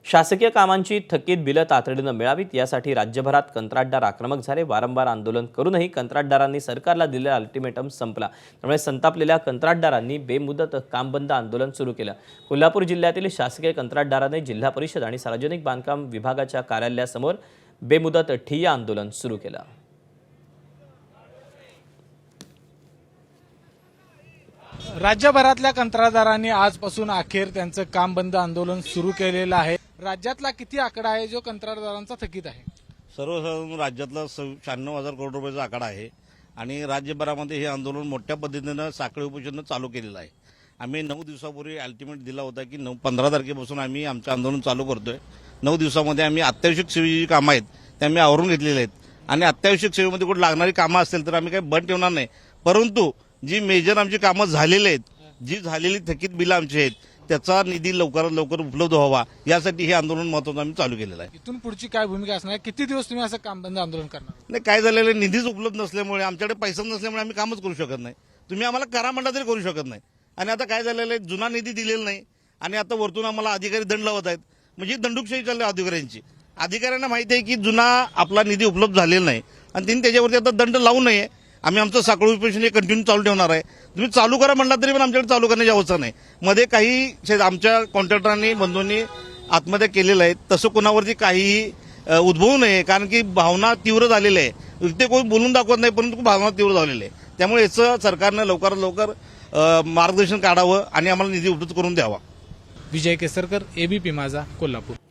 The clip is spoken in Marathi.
शासकीय कामांची थकीत बिलं तातडीनं मिळावीत यासाठी राज्यभरात कंत्राटदार आक्रमक झाले। वारंवार आंदोलन करूनही कंत्राटदारांनी सरकारला दिलेला अल्टिमेटम संपला। त्यामुळे संतापलेल्या कंत्राटदारांनी बेमुदत काम बंद आंदोलन सुरू केलं। कोल्हापूर जिल्ह्यातील शासकीय कंत्राटदारांनी जिल्हा परिषद आणि सार्वजनिक बांधकाम विभागाच्या कार्यालयासमोर बेमुदत ठिय्या आंदोलन सुरू केलं। राज्यभरातल्या कंत्राटदारांनी आजपासून अखेर त्यांचं काम बंद आंदोलन सुरू केलेलं आहे। राज्यातला किती आकडा आहे जो कंत्राटदारांचा थकीत आहे? सर्वसाधारण राज्यातला 96,000 करोड रुपयाचा आकडा आहे आणि राज्यभरामध्ये हे आंदोलन मोठ्या पद्धतीनं साखळी उपोषण चालू केलेलं आहे। आम्ही 9 दिवसापूर्वी अल्टिमेट दिला होता की 15 तारखेपासून आम्ही आमचं आंदोलन चालू करतोय। 9 दिवसामध्ये आम्ही अत्यावश्यक सेवेची जी कामं आहेत ते आम्ही आवरून घेतलेली आहेत आणि अत्यावश्यक सेवेमध्ये कुठे लागणारी कामं असतील तर आम्ही काही बंद ठेवणार नाही, परंतु जी मेजर आमची कामं झालेली आहेत, जी झालेली थकीत बिलं आमची आहेत त्याचा निधी लवकरात लवकर उपलब्ध व्हावा यासाठी हे आंदोलन महत्त्वाचं आम्ही चालू केलेलं आहे। इथून पुढची काय भूमिका असणार? किती दिवस तुम्ही असं काम बंद आंदोलन करणार? नाही, काय झालेलं आहे, निधीच उपलब्ध नसल्यामुळे आमच्याकडे पैसा नसल्यामुळे आम्ही कामच करू शकत नाही। तुम्ही आम्हाला करा म्हणला तरी करू शकत नाही आणि आता काय झालेलं आहे, जुना निधी दिलेला नाही आणि आता वरतून आम्हाला अधिकारी दंड लावत आहेत। म्हणजे दंडुकशाही चालली अधिकाऱ्यांची। अधिकाऱ्यांना माहिती आहे की जुना आपला निधी उपलब्ध झालेला नाही आणि त्यांनी त्याच्यावरती आता दंड लावू नये। आम्ही आमचं साखळी उपोषण हे कंटिन्यू चालू ठेवणार आहे। तुम्ही चालू करा म्हणला तरी पण आमच्याकडे चालू करण्याची अवस्था नाही। मध्ये काही आमच्या कॉन्ट्रॅक्टरांनी बंधूंनी आत्महत्या केलेल्या आहेत, तसं कोणावरती काहीही उद्भवू नये, कारण की भावना तीव्र झालेल्या आहे। ते कोणी बोलून दाखवत नाही, परंतु भावना तीव्र झालेली आहे। त्यामुळे याचं सरकारनं लवकरात लवकर मार्गदर्शन काढावं आणि आम्हाला निधी उपलब्ध करून द्यावा। विजय केसरकर, एबीपी माझा, कोल्हापूर।